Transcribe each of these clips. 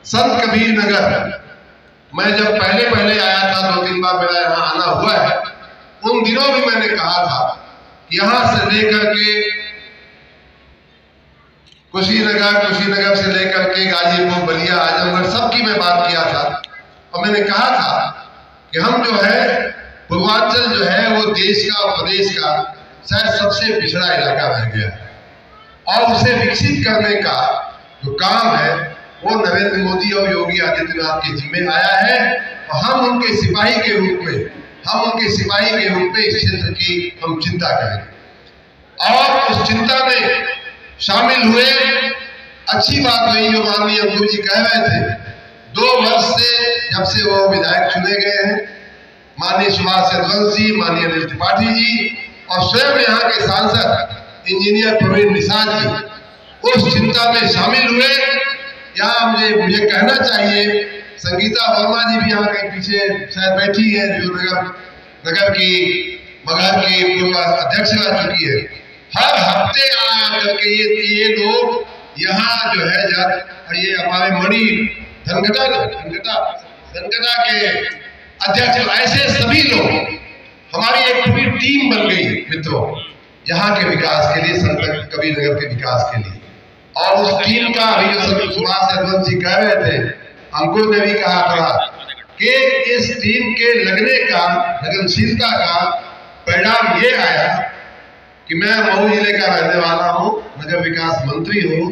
संत कबीर नगर मैं जब पहले आया था, 2-3 बार मेरा यहाँ आना हुआ है, उन दिनों भी मैंने कहा था कि यहाँ से लेकर के कुशीनगर से लेकर के गाजीपुर, बलिया, आजमगढ़ सबकी मैं बात किया था। और मैंने कहा था कि हम जो है पूर्वांचल जो है वो देश का और प्रदेश का शायद सबसे पिछड़ा इलाका रह गया है और उसे विकसित करने का जो काम है वो नरेंद्र मोदी और योगी आदित्यनाथ के जिम्मे आया है। और हम उनके सिपाही के रूप में इस क्षेत्र की हम चिंता करेंगे और उस चिंता में शामिल हुए। अच्छी बात हुई जो माननीय अंकुर जी कह रहे थे, 2 वर्ष से जब से वो विधायक चुने गए हैं, माननीय सुभाष रघुवंश जी, माननीय अनिल त्रिपाठी जी और स्वयं यहाँ के सांसद इंजीनियर प्रवीण निषाद जी उस चिंता में शामिल हुए। यहाँ मुझे कहना चाहिए, संगीता वर्मा जी भी यहाँ के पीछे शायद बैठी है, जो नगर की मगहर की पूर्व अध्यक्ष रह चुकी है। हर हफ्ते आ करके ये लोग यहाँ जो है ये हमारे मणि धनगटा के अध्यक्ष, ऐसे सभी लोग हमारी एक पूरी टीम बन गई मित्रों यहाँ के विकास के लिए, संत कबीर नगर के विकास के लिए। और उस टीम का अभी जो सुभाष रघुवंश जी कह रहे थे, अंकुर ने भी कहा था कि इस टीम के लगने का, लगनशीलता का परिणाम ये आया कि मैं मऊ जिले का रहने वाला हूँ, नगर विकास मंत्री हूँ,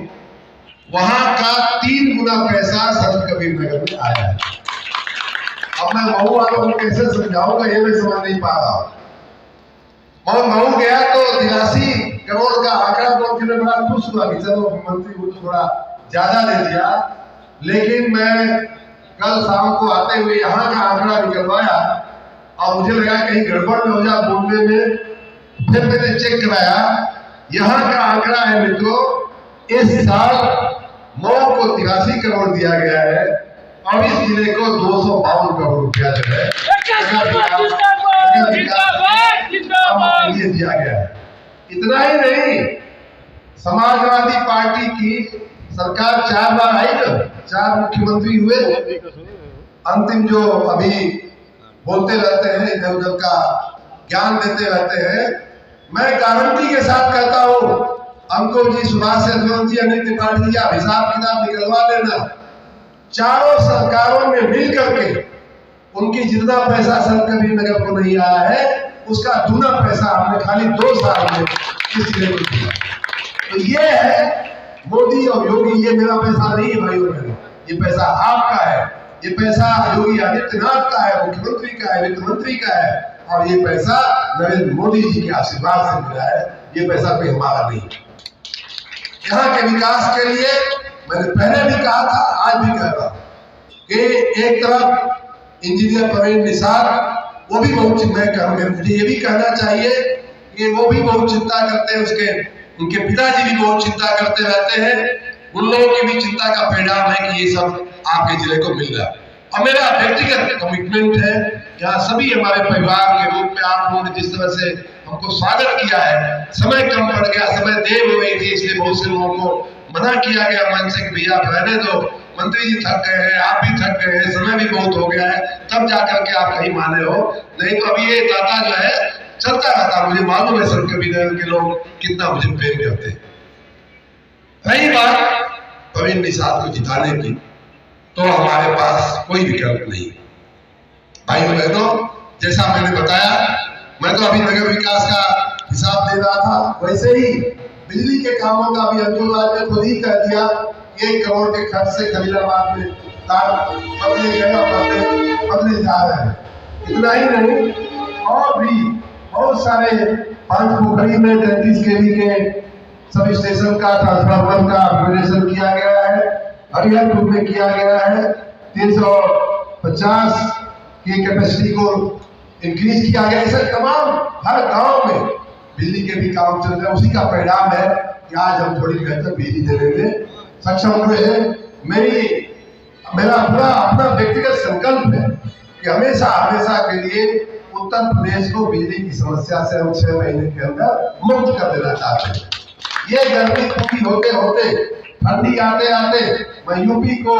वहां का 3 गुना पैसा संत कबीर नगर में आया है। अब मैं मऊ वालों को कैसे समझाऊंगा ये मैं समझ नहीं पा रहा हूँ। और मऊ गया तो 83 करोड़ का आंकड़ा बोल के बड़ा खुश हुआ कि चलो मंत्री को थोड़ा ज्यादा दे दिया। लेकिन मैं कल शाम को आते हुए यहाँ का आंकड़ा निकलवाया और मुझे लगा कहीं गड़बड़ न हो जाए बोलने में। फिर मैंने चेक कराया, यहाँ का आंकड़ा है मित्रों, इस साल मऊ को 83 करोड़ दिया गया है और इस जिले को 252 करोड़ रुपया जो है ये दिया गया है। इतना ही नहीं, समाजवादी पार्टी की सरकार 4 बार आई ना, 4 मुख्यमंत्री हुए। अंतिम जो अभी बोलते रहते हैं, इधर उधर का ज्ञान देते रहते हैं, मैं गारंटी के साथ कहता हूं, अंकुर जी, सुभाष रघुवंश जी, अनिल त्रिपाठी जी, आप हिसाब किताब निकलवा लेना। चारों सरकारों में मिल करके उनकी जितना पैसा संत कबीर नगर को नहीं आया है उसका दूना पैसा हमने खाली 2 साल में इस जिले को दिया। तो ये है मोदी और योगी, ये मेरा पैसा नहीं है भाइयों बहनों, ये पैसा आपका है, ये पैसा योगी आदित्यनाथ का है, मुख्यमंत्री का है, वित्त मंत्री का है और ये पैसा नरेंद्र मोदी जी के आशीर्वाद से मिला है। ये पैसा कोई हमारा नहीं। यहाँ के विकास के लिए मैंने पहले भी कहा था, आज भी कह रहा हूं कि एक तरफ इंजीनियर प्रवीण निषाद, वो भी बहुत, मुझे ये भी कहना चाहिए कि वो भी बहुत चिंता करते हैं, उनके पिताजी भी बहुत चिंता करते रहते हैं। उन लोगों की भी चिंता का परिणाम है कि ये सब आपके जिले को मिल रहा है। और मेरा व्यक्तिगत कमिटमेंट है, यहाँ सभी हमारे परिवार के रूप में आप लोगों ने जिस तरह से हमको स्वागत किया है, समय कम पड़ गया, समय देर हो गई थी, इसलिए बहुत से लोगों को मना किया गया मन से कि भैया आप रहने दो, मंत्री जी थक गए हैं, आप भी थक गए हैं, समय भी बहुत हो गया है, तब जाकर के आप कहीं माने हो, नहीं तो अभी ये ताता जो है चलता रहता। मुझे मालूम है संत कबीर नगर के लोग कितना मुझे प्रेम करते हैं। रही बात प्रवीण निषाद को जिताने की, तो हमारे पास कोई विकल्प नहीं। भाइयों बहनों, जैसा मैंने बताया, मैं तो अभी नगर विकास का हिसाब दे रहा था, वैसे ही बिजली के कामों का भी अंकुर ने खुद ही कह दिया, 1 करोड़ के खर्च से खलीलाबाद में तार बदले जा रहे हैं। इतना ही नहीं, और भी बहुत सारे पंचपोखरी में 33 kV के सब स्टेशन का, ट्रांसफार्मर का अपग्रेडेशन किया गया है, हरिहरपुर में किया गया है, 350 की कैपेसिटी को इंक्रीज किया गया। ऐसे तमाम हर गांव में बिजली के भी काम चल रहे हैं। उसी का परिणाम है कि आज हम थोड़ी बेहतर बिजली देने में सक्षम हुए हैं। मेरा अपना व्यक्तिगत संकल्प है कि हमेशा के लिए उत्तर प्रदेश को बिजली की समस्या से हम 6 महीने के अंदर मुक्त कर देना चाहते हैं। ये गर्मी पूरी होते होते, ठंडी आते आते मैं यूपी को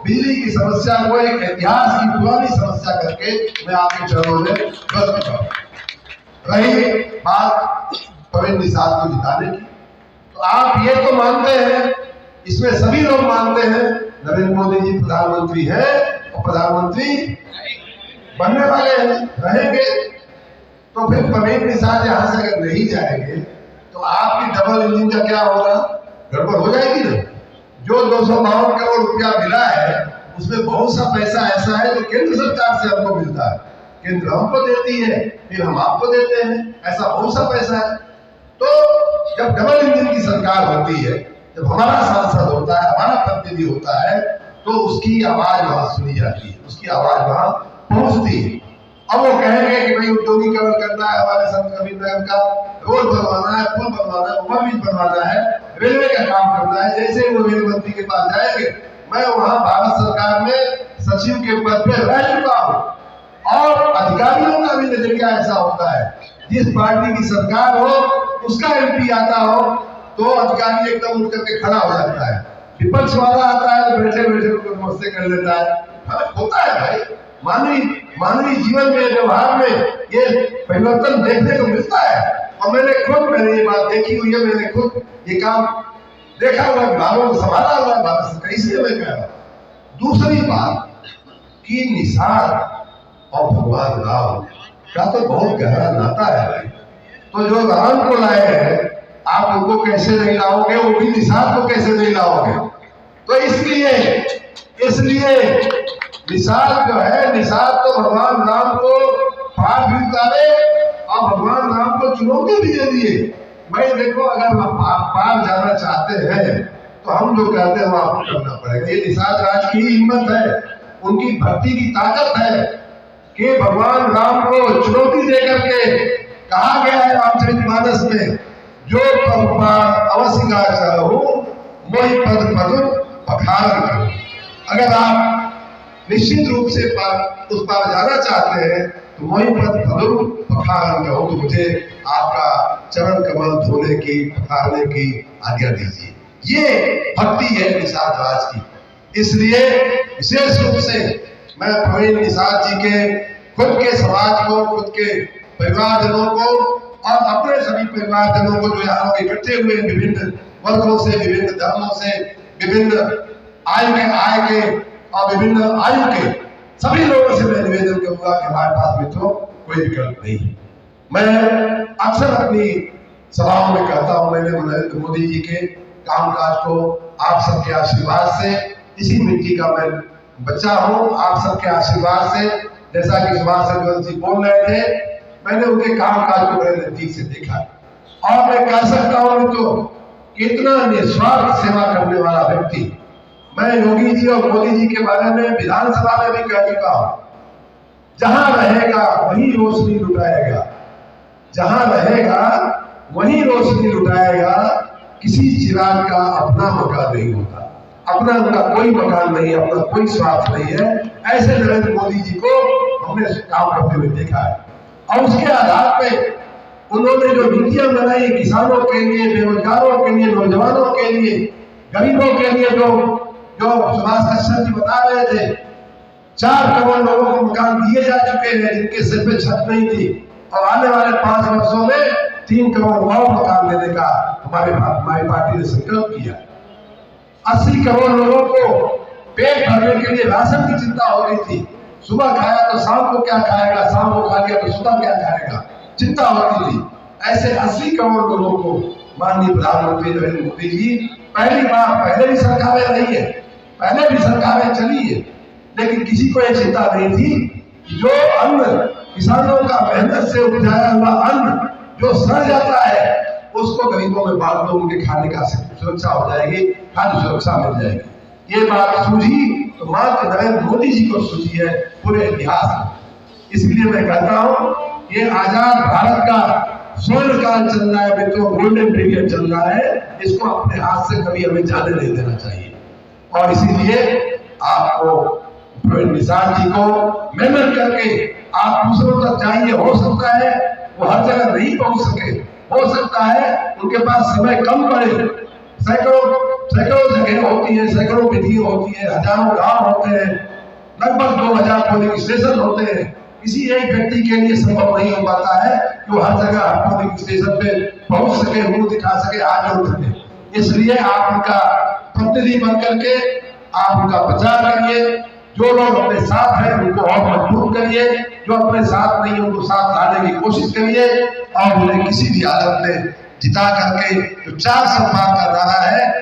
बिजली की समस्या को एक इतिहास की पुरानी समस्या करके मैं आपके चरणों में बस चुका हूं। रही बात प्रवीण निषाद को जिताने की, तो आप ये तो मानते हैं, इसमें सभी लोग मानते हैं नरेंद्र मोदी जी प्रधानमंत्री है और प्रधानमंत्री बनने वाले हैं, रहेंगे। तो फिर प्रवीण निषाद यहां से अगर नहीं जाएंगे तो आपकी डबल इंजन का क्या होगा? गड़बड़ हो जाएगी ना। जो 252 करोड़ रुपया मिला है उसमें बहुत सा पैसा ऐसा है जो केंद्र सरकार से हमको मिलता है, केंद्र हमको देती है, फिर हम आपको देते हैं, ऐसा बहुत सा पैसा है। तो जब डबल इंजन की सरकार होती है, जब हमारा सांसद होता है, हमारा प्रतिनिधि होता है, तो उसकी आवाज वहां सुनी जाती है, उसकी आवाज वहां पहुंचती है। अब वो कहेंगे कि भाई उद्योगीकरण करना है, हमारे संत कबीरनगर का रोड बनवाना है, पुल बनवाना है, ओवरब्रिज बनवाना है, रेलवे का काम करना है, जैसे वो रेल मंत्री के पास जाएंगे, मैं वहां भारत सरकार में सचिव के पद पे रह चुका हूं और अधिकारियों का भी नजरिया ऐसा होता है, जिस पार्टी की सरकार हो उसका एमपी आता हो तो अधिकारी एकदम उठ करके खड़ा हो जाता है, विपक्ष वाला आता है तो बैठे बैठे उनको नमस्ते कर लेता है। फर्क होता है भाई, मानवीय जीवन में, व्यवहार में ये परिवर्तन देखने को मिलता है। और मैंने ये बात देखी हुई है, मैंने खुद ये काम देखा हुआ, विभागों को संभाला हुआ है, कैसे मैं कह रहा हूं। दूसरी बात कि निषाद और भगवान राम का तो बहुत गहरा नाता है भाई। तो जो राम को लाए हैं आप उनको कैसे नहीं लाओगे, वो भी निषाद को कैसे नहीं लाओगे? तो इसलिए निषाद जो है, निषाद तो भगवान राम को पार भी उतारे और भगवान राम को चुनौती भी दे दिए। भाई देखो, अगर आप पार जाना चाहते हैं तो हम जो कहते हैं वो आपको करना पड़ेगा। ये निषाद राज की हिम्मत है, उनकी भक्ति की ताकत है कि भगवान राम को चुनौती दे करके कहा गया है रामचरितमानस में, जो अवश्य चाहूं मोहि पद पदु पखारन करो। अगर आप निश्चित रूप से उस पार जाना चाहते हैं तो मोहि पद पदु पखारन करो, तो मुझे आपका चरण कमल धोने की, पखारने की आज्ञा दीजिए। ये भक्ति है निषाद राज की। इसलिए विशेष रूप से मैं प्रवीण निषाद जी के खुद के समाज को, खुद के परिवारजनों को और अपने सभी परिवारजनों को जो यहाँ इकट्ठे हुए विभिन्न वर्गों से, विभिन्न धर्मों से, विभिन्न आय के और विभिन्न आयु के सभी लोगों से मैं निवेदन करूंगा कि हमारे पास मित्रों कोई विकल्प नहीं है। मैं अक्सर अपनी सभाओं में कहता हूं, मैंने नरेंद्र मोदी जी के कामकाज को आप सबके आशीर्वाद से, इसी मिट्टी का मैं बच्चा हूं, आप सबके आशीर्वाद से, जैसा कि सुभाष चंद्र जी बोल रहे थे, मैंने उनके कामकाज को बड़े नजदीक से देखा और मैं कह सकता हूं तो कितना निस्वार्थ सेवा करने वाला व्यक्ति। मैं योगी जी और मोदी जी के बारे में विधानसभा में भी कह चुका हूं, जहां रहेगा वही रोशनी लुटाएगा, जहां रहेगा वही रोशनी लुटाएगा। किसी चिराग का अपना मकान नहीं होता, अपना उनका कोई मकान नहीं, अपना कोई स्वार्थ नहीं है। ऐसे नरेंद्र मोदी जी को हमने काम करते हुए देखा है और उसके आधार पे उन्होंने जो नीतियां बनाई किसानों के लिए, बेरोजगारों के लिए, नौजवानों के लिए, गरीबों के लिए, जो सुभाष कश्यप जी बता रहे थे, 4 करोड़ लोगों को मकान दिए जा चुके हैं जिनके सिर पे छत नहीं थी और आने वाले 5 वर्षों में 3 करोड़ और मकान देने का हमारी पार्टी ने संकल्प किया। 80 करोड़ लोगों को पेट भरने के लिए राशन की चिंता हो रही थी, सुबह खाया तो शाम को क्या खाएगा, शाम को खा लिया तो सुबह क्या खाएगा, चिंता होती थी। ऐसे 80 करोड़ लोगों को माननीय प्रधानमंत्री नरेंद्र मोदी जी पहली बार, पहले भी सरकारें रही है, पहले भी सरकारें चली है, लेकिन किसी को यह चिंता नहीं थी जो अन्न किसानों का मेहनत से उपजाया हुआ अन्न जो सड़ जाता है उसको गरीबों में बांट दो, उनके खाने का सुरक्षा हो जाएगी, खाद्य सुरक्षा मिल जाएगी। ये बात सूझी तो मात्र नरेंद्र मोदी जी को सूझी है पूरे इतिहास में। इसलिए मैं कहता हूं ये आजाद भारत का स्वर्ण काल चल रहा है मित्रों, गोल्डन पीरियड चल रहा है, इसको अपने हाथ से कभी हमें जाने नहीं देना चाहिए। और इसीलिए आपको प्रवीण निषाद जी को मेहनत करके आप दूसरों तक जाइए। हो सकता है वो हर जगह नहीं पहुंच सके, हो सकता है उनके पास समय कम पड़े, सैकड़ों सैकड़ों जगह होती है, सैकड़ों विधियां होती है, हजारों गांव होते हैं, लगभग 2000 पोलिंग स्टेशन होते हैं। किसी एक व्यक्ति के लिए संभव नहीं हो पाता है कि वो हर जगह हर पोलिंग स्टेशन पे पहुंच सके, मुंह दिखा सके, हाथ जोड़ सके। इसलिए आप उनका प्रतिनिधि बन करके आप उनका प्रचार करिए। जो लोग अपने साथ हैं उनको और मजबूत करिए, जो अपने साथ नहीं है उनको साथ लाने की कोशिश करिए और उन्हें किसी भी हालत में जिता करके जो 400 पार का नारा है